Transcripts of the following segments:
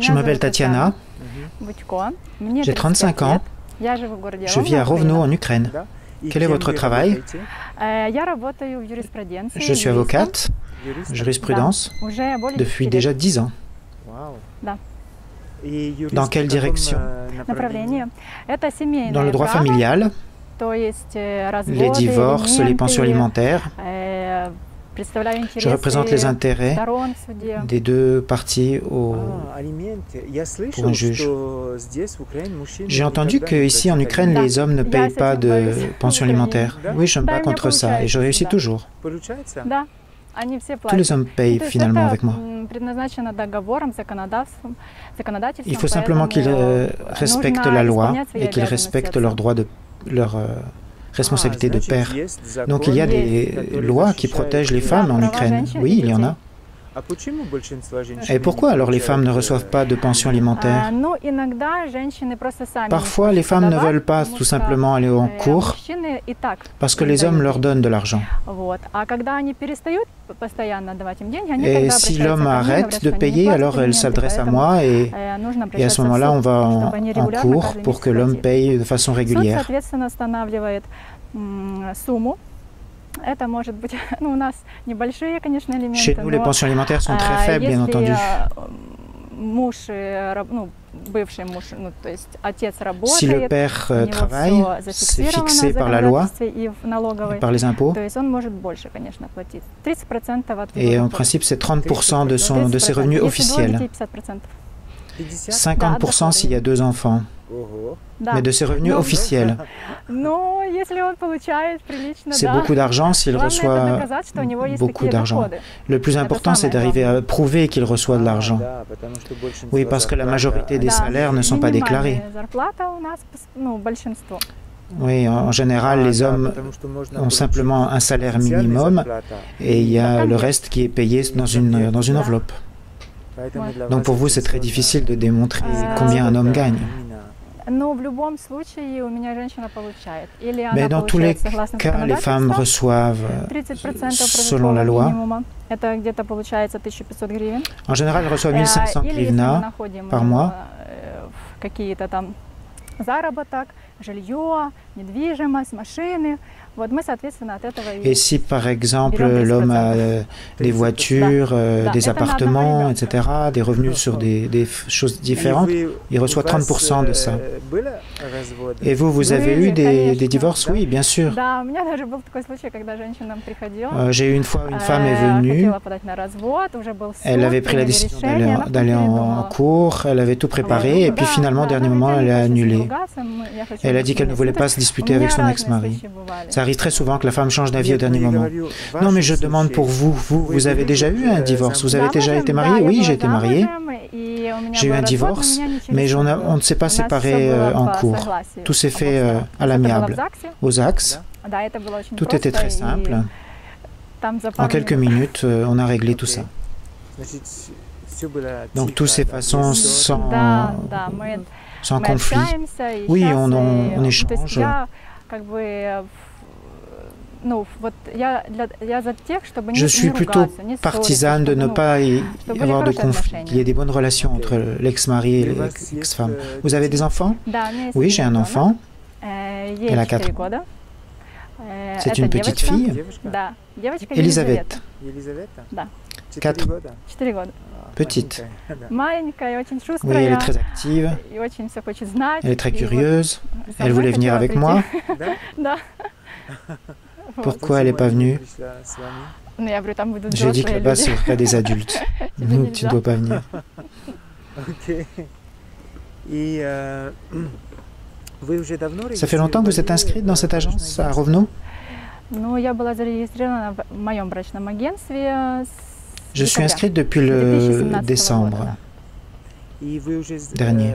Je m'appelle Tatiana, j'ai 35 ans, je vis à Rovno en Ukraine. Quel est votre travail? Je suis avocate, jurisprudence, depuis déjà 10 ans. Dans quelle direction? Dans le droit familial, les divorces, les pensions alimentaires. Je représente les intérêts des deux parties pour un juge. J'ai entendu qu'ici en Ukraine, les hommes ne payent pas de pension alimentaire. Oui, je me bats contre ça et je réussis toujours. Tous les hommes payent finalement avec moi. Il faut simplement qu'ils respectent la loi et qu'ils respectent leurs droits leur responsabilité de père. Donc il y a des lois qui protègent les femmes en Ukraine. Oui, il y en a. Et pourquoi alors les femmes ne reçoivent pas de pension alimentaire? Parfois, les femmes ne veulent pas tout simplement aller en cours parce que les hommes leur donnent de l'argent. Et si l'homme arrête de payer, alors elle s'adresse à moi et à ce moment-là, on va en cours pour que l'homme paye de façon régulière. Chez nous, les pensions alimentaires sont très faibles, bien entendu. Si le père travaille, c'est fixé par la loi et par les impôts. Et en principe, c'est 30% de ses revenus officiels. 50% s'il y a 2 enfants. Mais de ses revenus officiels. C'est beaucoup d'argent s'il reçoit beaucoup d'argent. Le plus important, c'est d'arriver à prouver qu'il reçoit de l'argent. Oui, parce que la majorité des salaires ne sont pas déclarés. Oui, en général, les hommes ont simplement un salaire minimum et il y a le reste qui est payé dans une enveloppe. Donc pour vous, c'est très difficile de démontrer combien un homme gagne. Mais dans tous les cas, les femmes reçoivent, selon la loi, en général, elles reçoivent 1500 hryvnias par mois. Et si par exemple l'homme a des voitures, des appartements, etc., des revenus sur des choses différentes, il reçoit 30% de ça. Et vous, vous avez eu des divorces? Oui, bien sûr. J'ai eu une fois, une femme est venue, elle avait pris la décision d'aller en cours, elle avait tout préparé, et puis finalement, au dernier moment, elle a annulé. Elle a dit qu'elle ne voulait pas se disputer avec son ex-mari. Ça arrive très souvent que la femme change d'avis au dernier moment. Non, mais je demande pour vous, vous avez déjà eu un divorce? Vous avez déjà été marié? Oui, j'ai été mariée. J'ai eu un divorce, mais on ne s'est pas séparés en cours. Tout s'est fait à l'amiable, aux axes. Tout était très simple. En quelques minutes, on a réglé tout ça. Donc, tout s'est passé sans conflit. Oui, on échange. Je suis plutôt partisane de ne pas y avoir de conflit, qu'il y ait des bonnes relations entre l'ex-mari et l'ex-femme. Vous avez des enfants? Oui, j'ai un enfant. Elle a 4 ans. C'est une petite fille. Elisabeth. 4. Petite. Oui, elle est très active. Elle est très curieuse. Elle voulait venir avec moi. Pourquoi elle n'est pas venue? J'ai dit que là-bas, c'est vrai des adultes. Nous, tu ne dois pas venir. Ok. Et ça fait longtemps que vous êtes inscrite dans cette agence à Rovno? Je suis inscrite depuis le décembre dernier.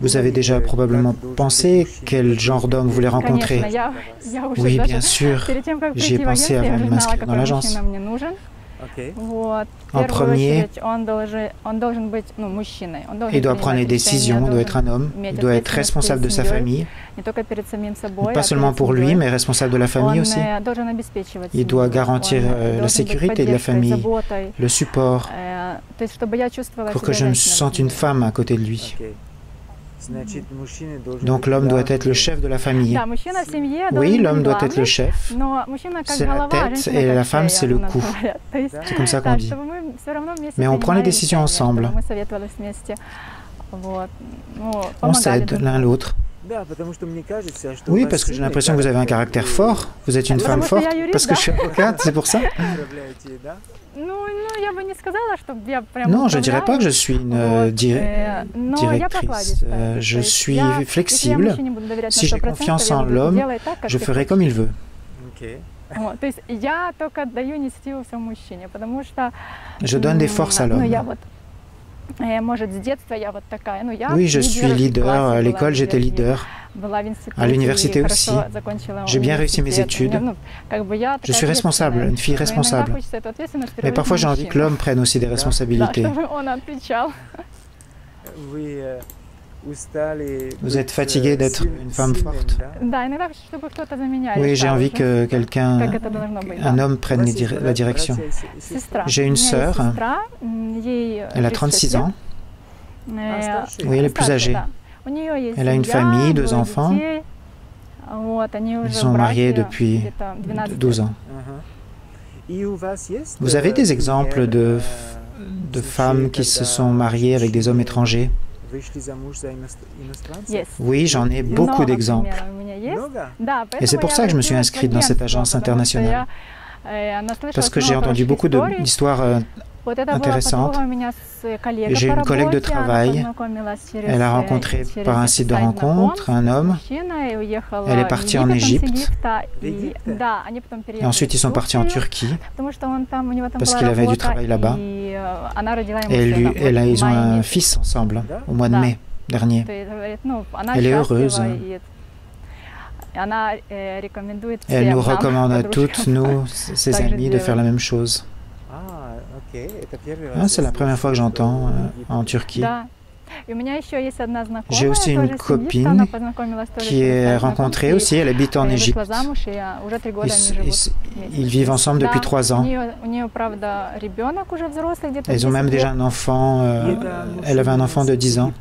Vous avez déjà probablement pensé quel genre d'homme vous voulez rencontrer? Oui, bien sûr. J'y ai pensé avant de m'inscrire dans l'agence. En premier, il doit prendre les décisions, il doit être un homme, il doit être responsable de sa famille, pas seulement pour lui, mais responsable de la famille aussi. Il doit garantir la sécurité de la famille, le support, pour que je me sente une femme à côté de lui. Donc l'homme doit être le chef de la famille. Oui, l'homme doit être le chef. C'est la tête et la femme, c'est le cou. C'est comme ça qu'on dit. Mais on prend les décisions ensemble. On s'aide l'un l'autre. Oui, parce que j'ai l'impression que vous avez un caractère fort. Vous êtes une femme forte, parce que je suis avocate, c'est pour ça. Non, je ne dirais pas que je suis une directrice. Je suis flexible. Si j'ai confiance en l'homme, je ferai comme il veut. Je donne des forces à l'homme. Oui, je suis leader. À l'école, j'étais leader. À l'université aussi. J'ai bien réussi mes études. Je suis responsable, une fille responsable. Mais parfois, j'ai envie que l'homme prenne aussi des responsabilités. Vous êtes fatiguée d'être une femme forte? Oui, j'ai envie que quelqu'un, un homme prenne la direction. J'ai une sœur, elle a 36 ans. Oui, elle est plus âgée. Elle a une famille, 2 enfants. Ils sont mariés depuis 12 ans. Vous avez des exemples de femmes qui se sont mariées avec des hommes étrangers? Oui, j'en ai beaucoup d'exemples. Et c'est pour ça que je me suis inscrite dans cette agence internationale. Parce que j'ai entendu beaucoup d'histoires intéressanante. J'ai une collègue de travail. Elle a rencontré par un site de rencontre un homme. Elle est partie en Égypte. Et ensuite, ils sont partis en Turquie parce qu'il avait du travail là-bas. Et ils ont un fils ensemble au mois de mai dernier. Elle est heureuse. Elle nous recommande à toutes, nous, ses amis, de faire la même chose. C'est la première fois que j'entends en Turquie. J'ai aussi une copine qui est rencontrée aussi, elle habite en Égypte. Ils vivent ensemble depuis 3 ans. Ils ont même déjà un enfant, elle avait un enfant de 10 ans.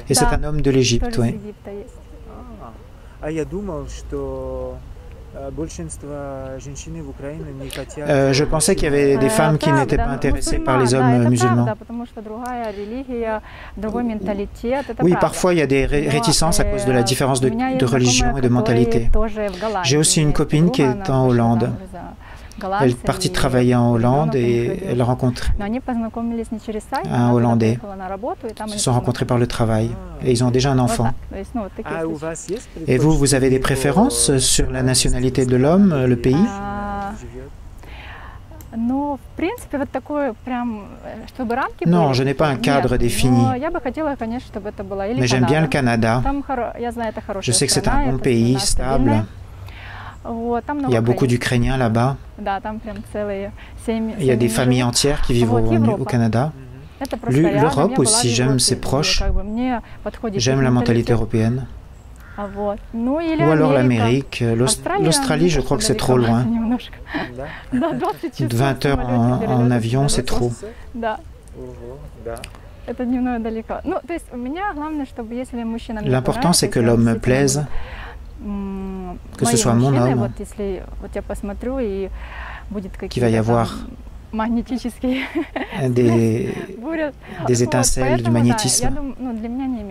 Et c'est un homme de l'Égypte, oui. Je pensais qu'il y avait des femmes qui n'étaient pas intéressées par les hommes musulmans. Oui, parfois il y a des réticences à cause de la différence de religion et de mentalité. J'ai aussi une copine qui est en Hollande. Elle est partie travailler en Hollande et elle rencontre un Hollandais. Ils se sont rencontrés par le travail et ils ont déjà un enfant. Et vous, vous avez des préférences sur la nationalité de l'homme, le pays? Non, je n'ai pas un cadre défini. Mais j'aime bien le Canada. Je sais que c'est un bon pays, stable. Il y a beaucoup d'Ukrainiens là-bas. Il y a des familles entières qui vivent au Canada. L'Europe aussi, j'aime ses proches. J'aime la mentalité européenne. Ou alors l'Amérique. L'Australie, je crois que c'est trop loin. 20 heures en avion, c'est trop. L'important, c'est que l'homme me plaise. Que ce soit mon homme, qu'il va y avoir des étincelles, du magnétisme.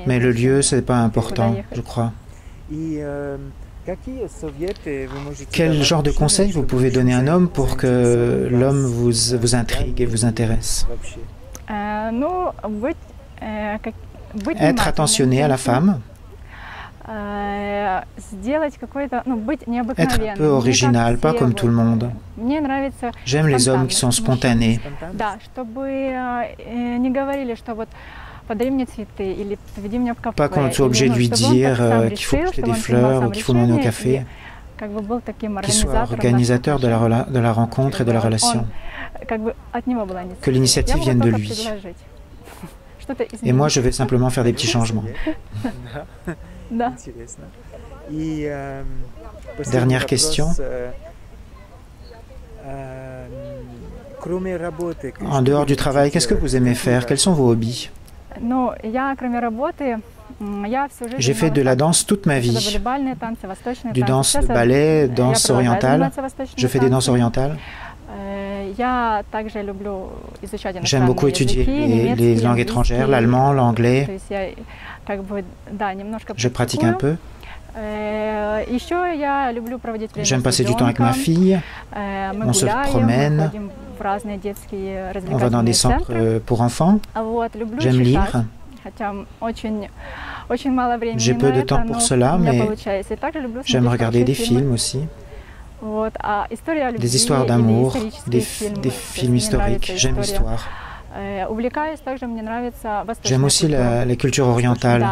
Mais le lieu, ce n'est pas important, je crois. Quel genre de conseil vous pouvez donner à un homme pour que l'homme vous intrigue et vous intéresse? Être attentionné à la femme, être un peu original, pas comme tout le monde. J'aime les hommes qui sont spontanés. Pas qu'on soit obligé de lui dire qu'il faut acheter des fleurs ou qu'il faut m'emmener au café. Qu'il soit organisateur de la rencontre et de la relation. Que l'initiative vienne de lui. Et moi, je vais simplement faire des petits changements. Dernière question. En dehors du travail, qu'est-ce que vous aimez faire? Quels sont vos hobbies? J'ai fait de la danse toute ma vie. Du danse de ballet, danse orientale. Je fais des danses orientales. J'aime beaucoup étudier les langues étrangères, l'allemand, l'anglais. Je pratique un peu. J'aime passer du temps avec ma fille. On se promène. On va dans des centres pour enfants. J'aime lire. J'ai peu de temps pour cela, mais j'aime regarder des films aussi. Des histoires d'amour, des films historiques. J'aime l'histoire. J'aime aussi les cultures orientales.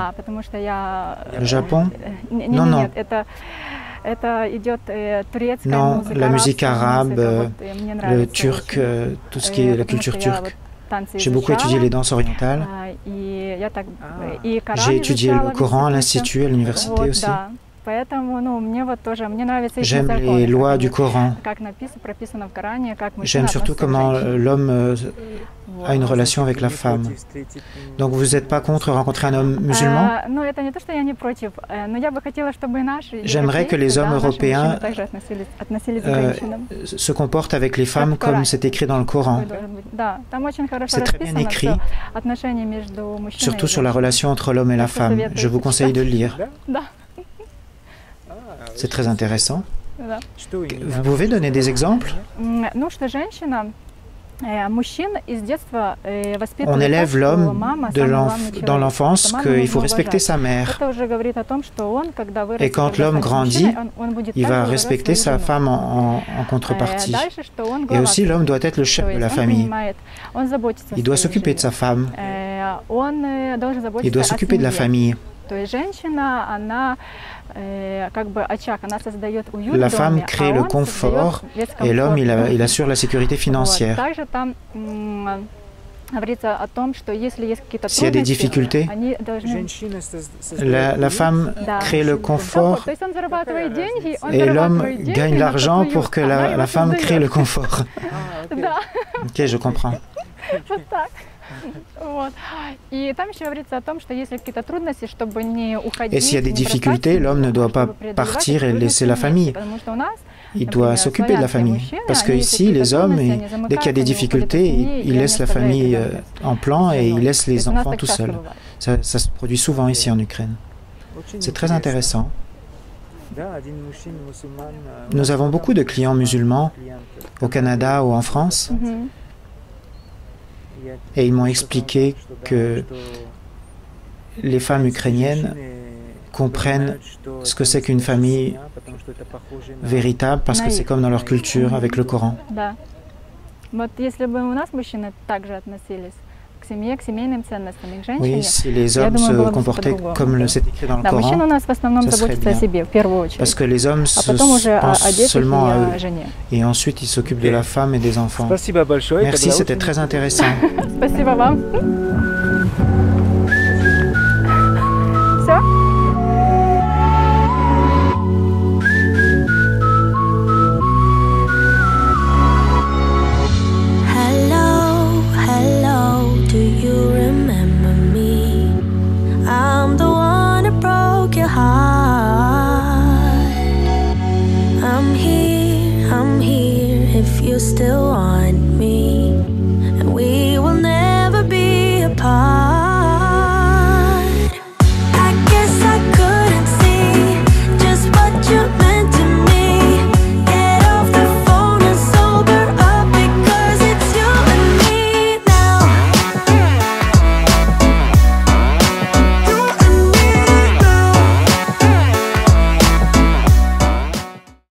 Le Japon? Non, non. Non, la musique arabe, le turc, tout ce qui est la culture turque. J'ai beaucoup étudié les danses orientales. J'ai étudié le Coran à l'Institut, à l'université aussi. J'aime les lois du Coran. J'aime surtout comment l'homme a une relation avec la femme. Donc vous n'êtes pas contre rencontrer un homme musulman? J'aimerais que les hommes européens se comportent avec les femmes comme c'est écrit dans le Coran. C'est très bien écrit, surtout sur la relation entre l'homme et la femme. Je vous conseille de le lire. C'est très intéressant. Vous pouvez donner des exemples? On élève l'homme dans l'enfance qu'il faut respecter sa mère. Et quand l'homme grandit, il va respecter sa femme en contrepartie. Et aussi, l'homme doit être le chef de la famille. Il doit s'occuper de sa femme. Il doit s'occuper de la famille. La femme crée le confort et l'homme, il assure la sécurité financière. S'il y a des difficultés, la femme crée le confort et l'homme gagne l'argent pour que la femme crée le confort. Ok, je comprends. Et s'il y a des difficultés, l'homme ne doit pas partir et laisser la famille. Il doit s'occuper de la famille. Parce qu'ici, les hommes, dès qu'il y a des difficultés, ils laissent la famille en plan et ils laissent les enfants tout seuls. Ça se produit souvent ici en Ukraine. C'est très intéressant. Nous avons beaucoup de clients musulmans au Canada ou en France. Et ils m'ont expliqué que les femmes ukrainiennes comprennent ce que c'est qu'une famille véritable parce que c'est comme dans leur culture avec le Coran. Oui, si les hommes se comportaient comme c'est écrit dans le Coran, ça serait bien. Parce que les hommes pensent seulement à eux. Et ensuite, ils s'occupent de la femme et des enfants. Merci, c'était très intéressant. Still want